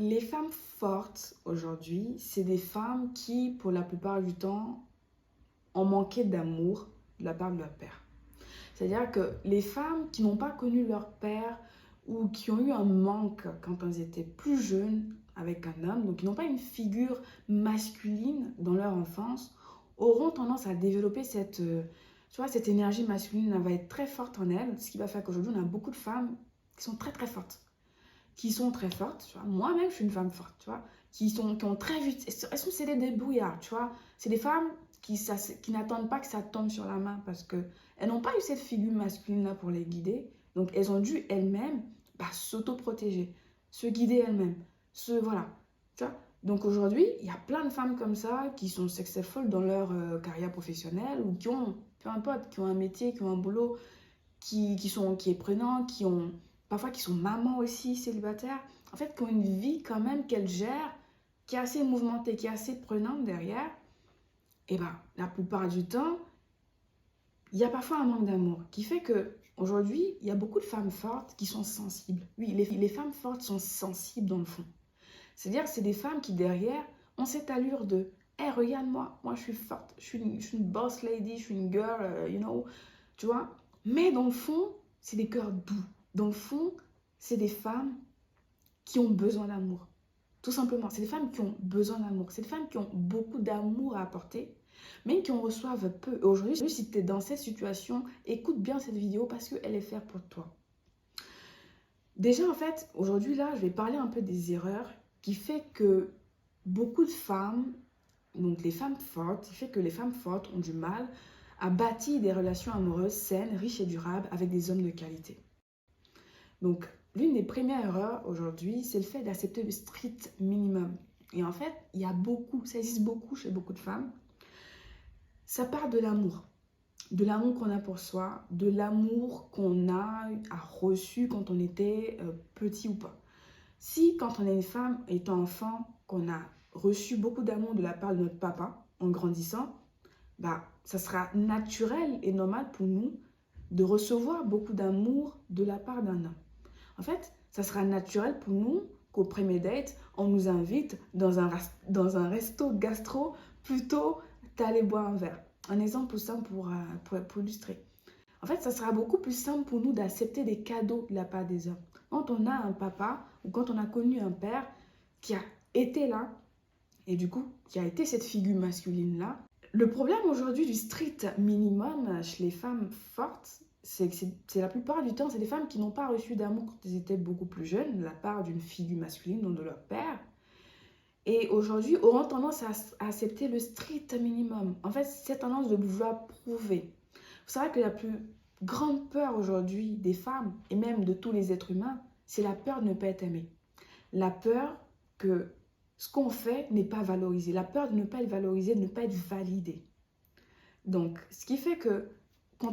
Les femmes fortes aujourd'hui, c'est des femmes qui, pour la plupart du temps, ont manqué d'amour de la part de leur père. C'est-à-dire que les femmes qui n'ont pas connu leur père ou qui ont eu un manque quand elles étaient plus jeunes avec un homme, donc qui n'ont pas une figure masculine dans leur enfance, auront tendance à développer cette énergie masculine. Elle va être très forte en elles, ce qui va faire qu'aujourd'hui, on a beaucoup de femmes qui sont très très fortes. Qui sont très fortes, tu vois. Moi-même, je suis une femme forte, tu vois. Qui ont très vite, c'est des débrouillards, tu vois. C'est des femmes qui n'attendent pas que ça tombe sur la main parce qu'elles n'ont pas eu cette figure masculine-là pour les guider. Donc, elles ont dû elles-mêmes s'auto-protéger, se guider elles-mêmes, voilà, tu vois. Donc, aujourd'hui, il y a plein de femmes comme ça qui sont successful dans leur carrière professionnelle ou qui ont, peu importe, qui ont un métier, qui ont un boulot qui est prenant, parfois qui sont mamans aussi, célibataires, en fait, qui ont une vie quand même qu'elles gèrent, qui est assez mouvementée, qui est assez prenante derrière, et ben la plupart du temps, il y a parfois un manque d'amour qui fait que aujourd'hui, il y a beaucoup de femmes fortes qui sont sensibles. Oui, les femmes fortes sont sensibles dans le fond. C'est-à-dire que c'est des femmes qui derrière ont cette allure de hey, regarde-moi, moi je suis forte, je suis une boss lady, je suis une girl, tu vois. Mais dans le fond, c'est des cœurs doux. Dans le fond, c'est des femmes qui ont besoin d'amour. Tout simplement, c'est des femmes qui ont besoin d'amour. C'est des femmes qui ont beaucoup d'amour à apporter, mais qui en reçoivent peu. Aujourd'hui, si tu es dans cette situation, écoute bien cette vidéo parce qu'elle est faite pour toi. Déjà, en fait, aujourd'hui, là, je vais parler un peu des erreurs qui fait que beaucoup de femmes, donc les femmes fortes, qui fait que les femmes fortes ont du mal à bâtir des relations amoureuses saines, riches et durables avec des hommes de qualité. Donc, l'une des premières erreurs aujourd'hui, c'est le fait d'accepter le strict minimum. Et en fait, ça existe beaucoup chez beaucoup de femmes. Ça part de l'amour. De l'amour qu'on a pour soi, de l'amour qu'on a reçu quand on était petit ou pas. Si, quand on est une femme étant enfant, qu'on a reçu beaucoup d'amour de la part de notre papa en grandissant, ça sera naturel et normal pour nous de recevoir beaucoup d'amour de la part d'un homme. En fait, ça sera naturel pour nous qu'au premier date, on nous invite dans un resto gastro plutôt d'aller boire un verre. Un exemple tout simple pour illustrer. En fait, ça sera beaucoup plus simple pour nous d'accepter des cadeaux de la part des hommes. Quand on a un papa ou quand on a connu un père qui a été là et du coup qui a été cette figure masculine-là, le problème aujourd'hui du strict minimum chez les femmes fortes, c'est que c'est la plupart du temps, c'est des femmes qui n'ont pas reçu d'amour quand elles étaient beaucoup plus jeunes, de la part d'une figure masculine, donc de leur père. Et aujourd'hui, auront tendance à accepter le strict minimum. En fait, cette tendance de vouloir prouver. Vous savez que la plus grande peur aujourd'hui des femmes, et même de tous les êtres humains, c'est la peur de ne pas être aimé. La peur que ce qu'on fait n'est pas valorisé. La peur de ne pas être valorisé, de ne pas être validé. Donc, ce qui fait que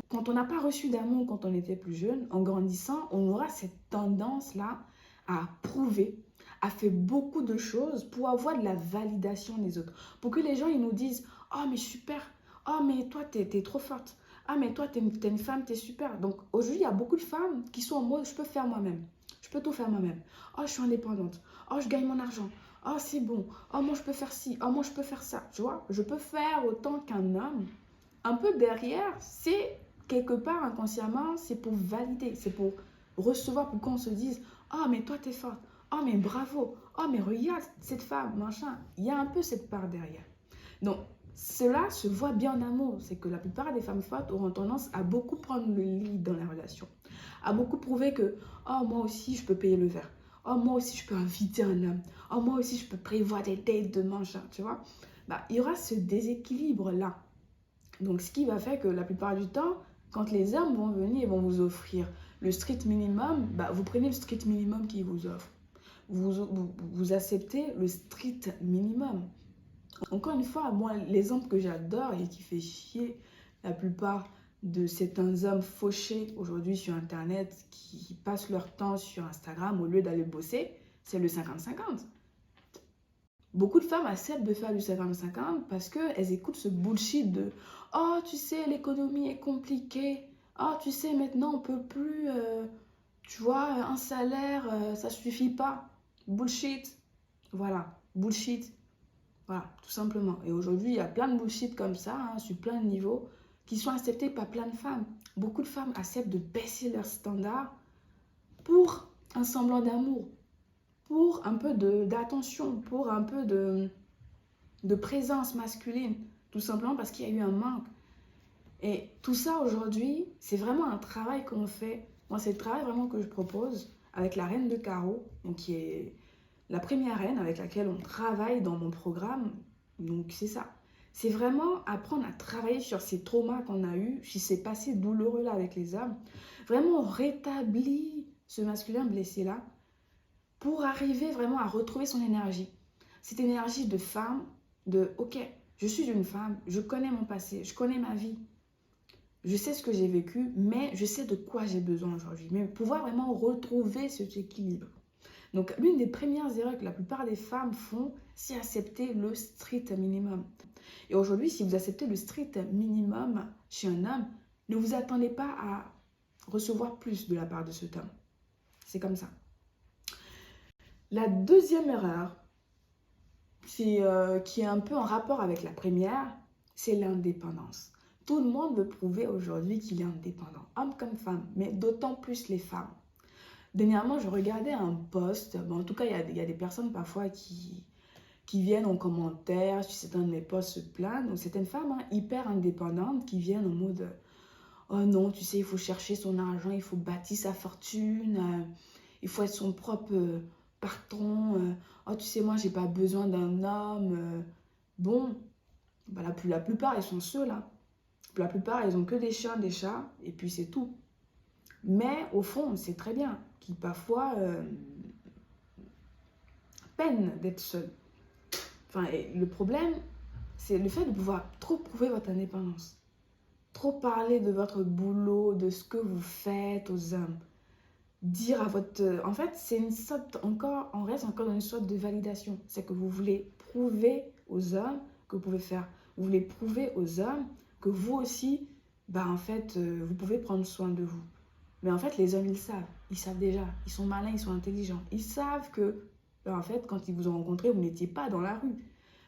quand on n'a pas reçu d'amour quand on était plus jeune, en grandissant, on aura cette tendance-là à prouver, à faire beaucoup de choses pour avoir de la validation des autres. Pour que les gens ils nous disent « Oh, mais super! Oh, mais toi, t'es trop forte! Ah, mais toi, t'es une femme, t'es super! » Donc, aujourd'hui, il y a beaucoup de femmes qui sont en mode « Je peux faire moi-même. Je peux tout faire moi-même. Oh, je suis indépendante. Oh, je gagne mon argent. Oh, c'est bon. Oh, moi, je peux faire ci. Oh, moi, je peux faire ça. » Tu vois, je peux faire autant qu'un homme. Un peu derrière, c'est quelque part inconsciemment, c'est pour valider, c'est pour recevoir, pour qu'on se dise « Oh, mais toi, t'es forte. Oh, mais bravo. Oh, mais regarde cette femme, machin. » Il y a un peu cette part derrière. Donc, cela se voit bien en amour. C'est que la plupart des femmes fortes auront tendance à beaucoup prendre le lead dans la relation. À beaucoup prouver que « Oh, moi aussi, je peux payer le verre. Oh, moi aussi, je peux inviter un homme. Oh, moi aussi, je peux prévoir des dates de machin. » Tu vois, il y aura ce déséquilibre-là. Donc, ce qui va faire que la plupart du temps, quand les hommes vont venir et vont vous offrir le strict minimum, vous prenez le strict minimum qu'ils vous offrent. Vous acceptez le strict minimum. Encore une fois, moi, l'exemple que j'adore et qui fait chier la plupart de certains hommes fauchés aujourd'hui sur Internet qui passent leur temps sur Instagram au lieu d'aller bosser, c'est le 50-50. Beaucoup de femmes acceptent de faire du 50-50 parce qu'elles écoutent ce bullshit de « Oh, tu sais, l'économie est compliquée. Oh, tu sais, maintenant, on peut plus... tu vois, un salaire, ça suffit pas. » Bullshit. Voilà, bullshit. Voilà, tout simplement. Et aujourd'hui, il y a plein de bullshit comme ça, hein, sur plein de niveaux, qui sont acceptés par plein de femmes. Beaucoup de femmes acceptent de baisser leurs standards pour un semblant d'amour, pour un peu d'attention, pour un peu de présence masculine, tout simplement parce qu'il y a eu un manque. Et tout ça aujourd'hui, c'est vraiment un travail qu'on fait. Moi, c'est le travail vraiment que je propose avec la reine de carreau, donc qui est la première reine avec laquelle on travaille dans mon programme. Donc c'est ça. C'est vraiment apprendre à travailler sur ces traumas qu'on a eus, sur ces passés douloureux là avec les hommes. Vraiment rétablir ce masculin blessé là pour arriver vraiment à retrouver son énergie. Cette énergie de femme, de ok, je suis une femme, je connais mon passé, je connais ma vie. Je sais ce que j'ai vécu, mais je sais de quoi j'ai besoin aujourd'hui. Mais pouvoir vraiment retrouver cet équilibre. Donc, l'une des premières erreurs que la plupart des femmes font, c'est accepter le strict minimum. Et aujourd'hui, si vous acceptez le strict minimum chez un homme, ne vous attendez pas à recevoir plus de la part de cet homme. C'est comme ça. La deuxième erreur, qui est un peu en rapport avec la première, c'est l'indépendance. Tout le monde veut prouver aujourd'hui qu'il est indépendant, homme comme femme, mais d'autant plus les femmes. Dernièrement, je regardais un post, bon, en tout cas, il y a des personnes parfois qui viennent en commentaire, sur certains de mes posts se plaignent, donc certaines femmes hein, hyper indépendantes qui viennent en mode « Oh non, tu sais, il faut chercher son argent, il faut bâtir sa fortune, il faut être son propre patron, oh tu sais, moi, j'ai pas besoin d'un homme. Bon, bah, la plupart, ils sont ceux là. La plupart, ils ont que des chiens, des chats, et puis c'est tout. Mais au fond, on sait très bien qu'ils parfois peinent d'être seuls. Enfin, le problème, c'est le fait de pouvoir trop prouver votre indépendance. Trop parler de votre boulot, de ce que vous faites aux hommes. Dire à votre... En fait, c'est une sorte encore... On reste encore dans une sorte de validation. C'est que vous voulez prouver aux hommes que vous pouvez faire. Vous voulez prouver aux hommes que vous aussi, bah en fait, vous pouvez prendre soin de vous. Mais en fait, les hommes, ils savent déjà, ils sont malins, ils sont intelligents. Ils savent que, ben, en fait, quand ils vous ont rencontré, vous n'étiez pas dans la rue.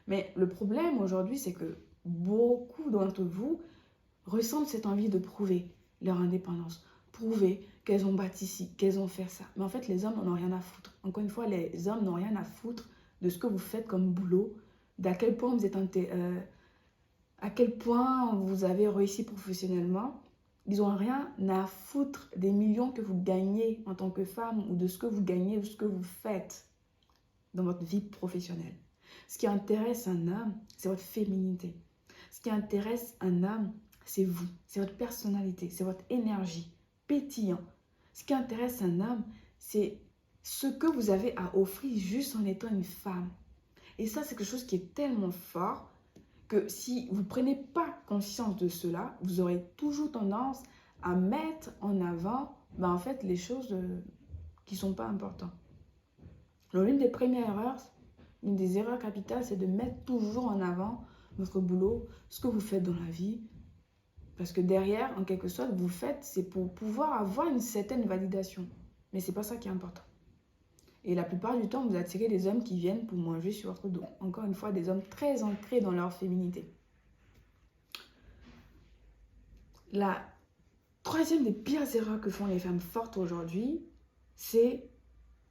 Mais le problème aujourd'hui, c'est que beaucoup d'entre vous ressentent cette envie de prouver leur indépendance, prouver qu'elles ont bâti ci, qu'elles ont fait ça. Mais en fait, les hommes n'en ont rien à foutre. Encore une fois, les hommes n'ont rien à foutre de ce que vous faites comme boulot, d'à quel point vous êtes à quel point vous avez réussi professionnellement. Ils n'ont rien à foutre des millions que vous gagnez en tant que femme ou de ce que vous gagnez ou ce que vous faites dans votre vie professionnelle. Ce qui intéresse un homme, c'est votre féminité. Ce qui intéresse un homme, c'est vous, c'est votre personnalité, c'est votre énergie pétillant. Ce qui intéresse un homme, c'est ce que vous avez à offrir juste en étant une femme. Et ça, c'est quelque chose qui est tellement fort que si vous ne prenez pas conscience de cela, vous aurez toujours tendance à mettre en avant ben en fait, les choses qui ne sont pas importantes. Alors, l'une des premières erreurs, une des erreurs capitales, c'est de mettre toujours en avant votre boulot, ce que vous faites dans la vie. Parce que derrière, en quelque sorte, vous faites, c'est pour pouvoir avoir une certaine validation. Mais ce n'est pas ça qui est important. Et la plupart du temps, vous attirez des hommes qui viennent pour manger sur votre dos. Encore une fois, des hommes très ancrés dans leur féminité. La troisième des pires erreurs que font les femmes fortes aujourd'hui, c'est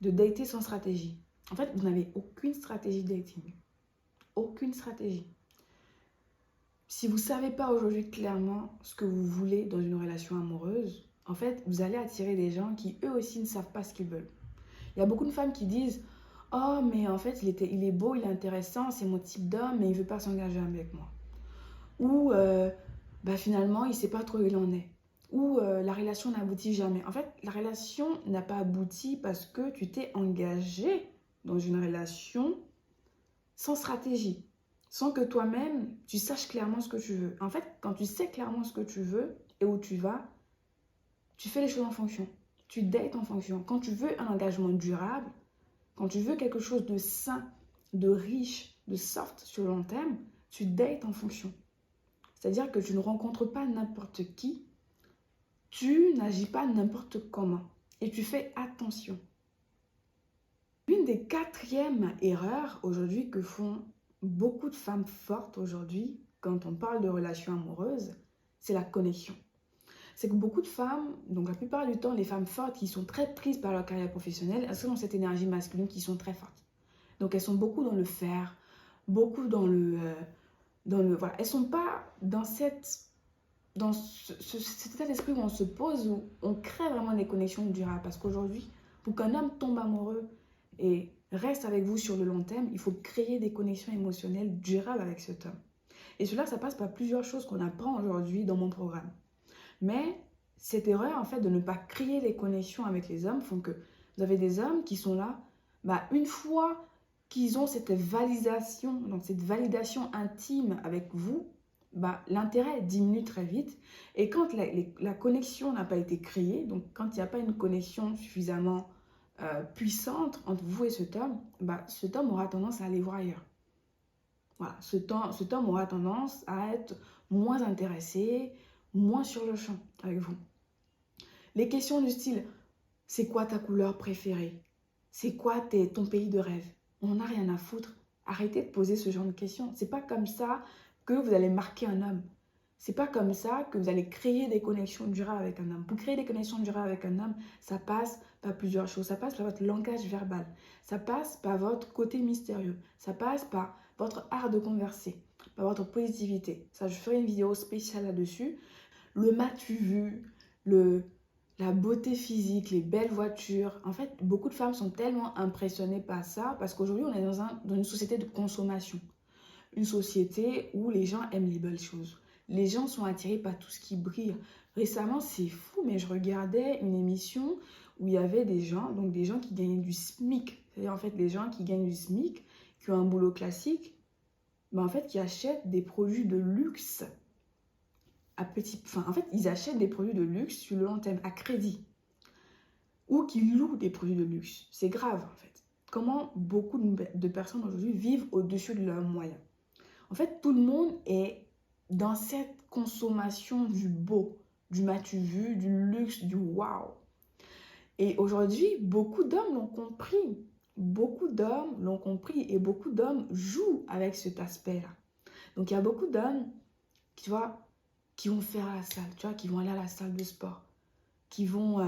de dater sans stratégie. En fait, vous n'avez aucune stratégie de dating. Aucune stratégie. Si vous ne savez pas aujourd'hui clairement ce que vous voulez dans une relation amoureuse, en fait, vous allez attirer des gens qui eux aussi ne savent pas ce qu'ils veulent. Il y a beaucoup de femmes qui disent « Oh, mais en fait, il est beau, il est intéressant, c'est mon type d'homme, mais il ne veut pas s'engager avec moi. » Ou bah, finalement, il ne sait pas trop où il en est. Ou la relation n'aboutit jamais. En fait, la relation n'a pas abouti parce que tu t'es engagé dans une relation sans stratégie. Sans que toi-même, tu saches clairement ce que tu veux. En fait, quand tu sais clairement ce que tu veux et où tu vas, tu fais les choses en fonction. Tu dates en fonction. Quand tu veux un engagement durable, quand tu veux quelque chose de sain, de riche, de soft sur le long terme, tu dates en fonction. C'est-à-dire que tu ne rencontres pas n'importe qui, tu n'agis pas n'importe comment et tu fais attention. Une des quatrièmes erreurs aujourd'hui que font beaucoup de femmes fortes aujourd'hui, quand on parle de relations amoureuses, c'est la connexion. C'est que beaucoup de femmes, donc la plupart du temps, les femmes fortes qui sont très prises par leur carrière professionnelle, elles sont dans cette énergie masculine qui sont très fortes. Donc elles sont beaucoup dans le faire, beaucoup voilà. Elles sont pas dans cet état d'esprit où on se pose, où on crée vraiment des connexions durables. Parce qu'aujourd'hui, pour qu'un homme tombe amoureux et reste avec vous sur le long terme, il faut créer des connexions émotionnelles durables avec cet homme. Et cela, ça passe par plusieurs choses qu'on apprend aujourd'hui dans mon programme. Mais cette erreur, en fait, de ne pas créer les connexions avec les hommes font que vous avez des hommes qui sont là, une fois qu'ils ont cette validation, donc cette validation intime avec vous, l'intérêt diminue très vite. Et quand la connexion n'a pas été créée, donc quand il n'y a pas une connexion suffisamment puissante entre vous et cet homme aura tendance à aller voir ailleurs. Voilà, cet homme aura tendance à être moins intéressé, moins sur le champ avec vous. Les questions du style, c'est quoi ta couleur préférée? C'est quoi ton pays de rêve? On n'en a rien à foutre. Arrêtez de poser ce genre de questions. C'est pas comme ça que vous allez marquer un homme. C'est pas comme ça que vous allez créer des connexions durables avec un homme. Pour créer des connexions durables avec un homme, ça passe par plusieurs choses. Ça passe par votre langage verbal. Ça passe par votre côté mystérieux. Ça passe par votre art de converser, par votre positivité. Ça, je ferai une vidéo spéciale là-dessus. Le m'as-tu vu, la beauté physique, les belles voitures. En fait, beaucoup de femmes sont tellement impressionnées par ça parce qu'aujourd'hui, on est dans une société de consommation. Une société où les gens aiment les belles choses. Les gens sont attirés par tout ce qui brille. Récemment, c'est fou, mais je regardais une émission où il y avait des gens qui gagnaient du SMIC. C'est-à-dire, en fait, les gens qui gagnent du SMIC, qui ont un boulot classique, en fait, qui achètent des produits de luxe en fait, ils achètent des produits de luxe sur le long terme, à crédit. Ou qu'ils louent des produits de luxe. C'est grave, en fait. Comment beaucoup de personnes aujourd'hui vivent au-dessus de leurs moyens. En fait, tout le monde est dans cette consommation du beau, du m'as-tu vu, du luxe, du waouh. Et aujourd'hui, beaucoup d'hommes l'ont compris. Beaucoup d'hommes l'ont compris et beaucoup d'hommes jouent avec cet aspect-là. Donc, il y a beaucoup d'hommes qui vont faire à la salle, qui vont aller à la salle de sport, qui vont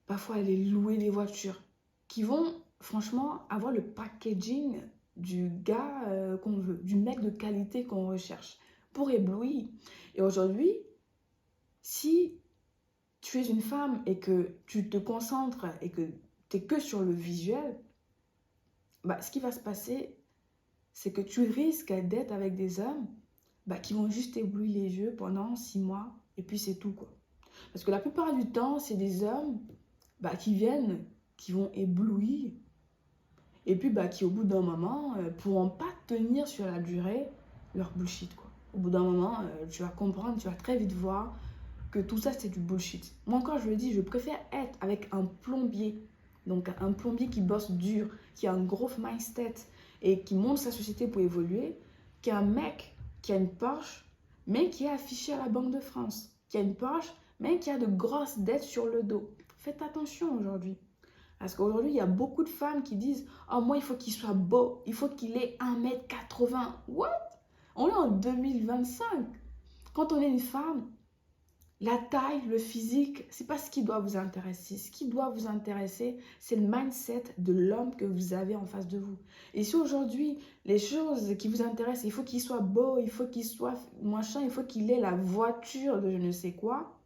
parfois aller louer des voitures, qui vont franchement avoir le packaging du gars qu'on veut, du mec de qualité qu'on recherche pour éblouir. Et aujourd'hui, si tu es une femme et que tu te concentres et que tu es que sur le visuel, ce qui va se passer, c'est que tu risques d'être avec des hommes qui vont juste éblouir les yeux pendant 6 mois et puis c'est tout, quoi. Parce que la plupart du temps, c'est des hommes qui vont éblouir et puis qui au bout d'un moment pourront pas tenir sur la durée leur bullshit, quoi. Au bout d'un moment, tu vas comprendre, tu vas très vite voir que tout ça c'est du bullshit. Moi encore je le dis, je préfère être avec un plombier, donc un plombier qui bosse dur, qui a un gros mindset et qui monte sa société pour évoluer, qu'un mec qui a une Porsche, mais qui est affiché à la Banque de France, qui a une Porsche, mais qui a de grosses dettes sur le dos. Faites attention aujourd'hui. Parce qu'aujourd'hui, il y a beaucoup de femmes qui disent « Oh, moi, il faut qu'il soit beau, il faut qu'il ait 1m80. » What? On est en 2025. Quand on est une femme, la taille, le physique, c'est pas ce qui doit vous intéresser. Ce qui doit vous intéresser, c'est le mindset de l'homme que vous avez en face de vous. Et si aujourd'hui, les choses qui vous intéressent, il faut qu'il soit beau, il faut qu'il soit machin, il faut qu'il ait la voiture de je ne sais quoi,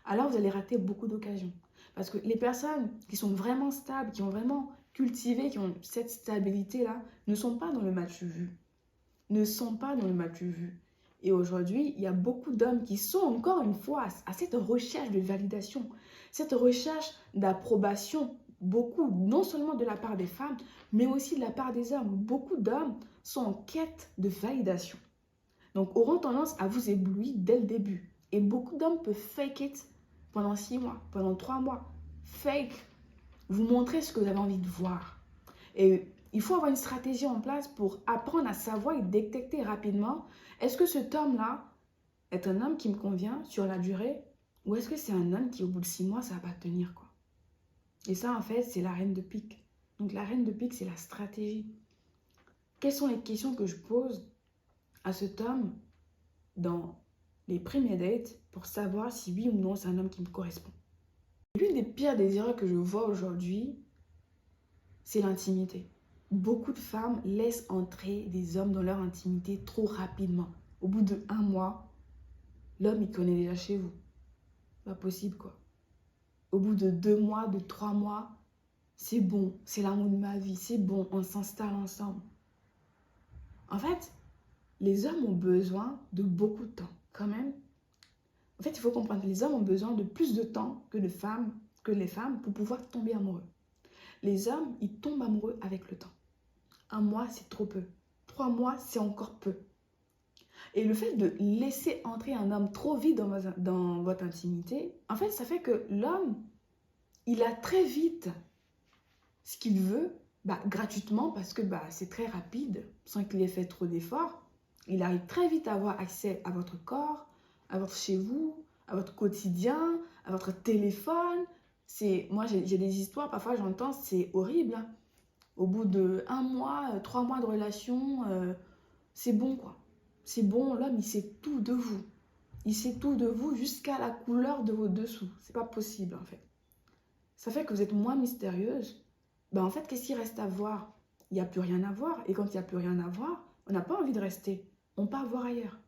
alors vous allez rater beaucoup d'occasions. Parce que les personnes qui sont vraiment stables, qui ont vraiment cultivé, qui ont cette stabilité-là, ne sont pas dans le m'as-tu vu. Ne sont pas dans le m'as-tu vu. Et aujourd'hui, il y a beaucoup d'hommes qui sont encore une fois à cette recherche de validation, cette recherche d'approbation, beaucoup, non seulement de la part des femmes, mais aussi de la part des hommes. Beaucoup d'hommes sont en quête de validation. Donc, auront tendance à vous éblouir dès le début. Et beaucoup d'hommes peuvent fake it pendant 6 mois, pendant 3 mois. Fake, vous montrer ce que vous avez envie de voir. Et il faut avoir une stratégie en place pour apprendre à savoir et détecter rapidement, est-ce que cet homme-là est un homme qui me convient sur la durée ou est-ce que c'est un homme qui, au bout de 6 mois, ça va pas tenir, quoi. Et ça, en fait, c'est la reine de pique. Donc la reine de pique, c'est la stratégie. Quelles sont les questions que je pose à cet homme dans les premiers dates pour savoir si oui ou non c'est un homme qui me correspond? L'une des pires des erreurs que je vois aujourd'hui, c'est l'intimité. Beaucoup de femmes laissent entrer des hommes dans leur intimité trop rapidement. Au bout de 1 mois, l'homme, il connaît déjà chez vous. Pas possible, quoi. Au bout de 2 mois, de 3 mois, c'est bon, c'est l'amour de ma vie, c'est bon, on s'installe ensemble. En fait, les hommes ont besoin de beaucoup de temps, quand même. En fait, il faut comprendre que les hommes ont besoin de plus de temps que les femmes pour pouvoir tomber amoureux. Les hommes, ils tombent amoureux avec le temps. 1 mois, c'est trop peu. 3 mois, c'est encore peu. Et le fait de laisser entrer un homme trop vite dans votre intimité, en fait, ça fait que l'homme, il a très vite ce qu'il veut, gratuitement, parce que c'est très rapide, sans qu'il ait fait trop d'efforts. Il arrive très vite à avoir accès à votre corps, à votre chez vous, à votre quotidien, à votre téléphone. Moi, j'ai des histoires, parfois j'entends, c'est horrible, hein. Au bout de 1 mois, 3 mois de relation, c'est bon, quoi. C'est bon, l'homme, il sait tout de vous. Il sait tout de vous jusqu'à la couleur de vos dessous. C'est pas possible, en fait. Ça fait que vous êtes moins mystérieuse. En fait, qu'est-ce qu'il reste à voir? Il n'y a plus rien à voir. Et quand il n'y a plus rien à voir, on n'a pas envie de rester. On part voir ailleurs.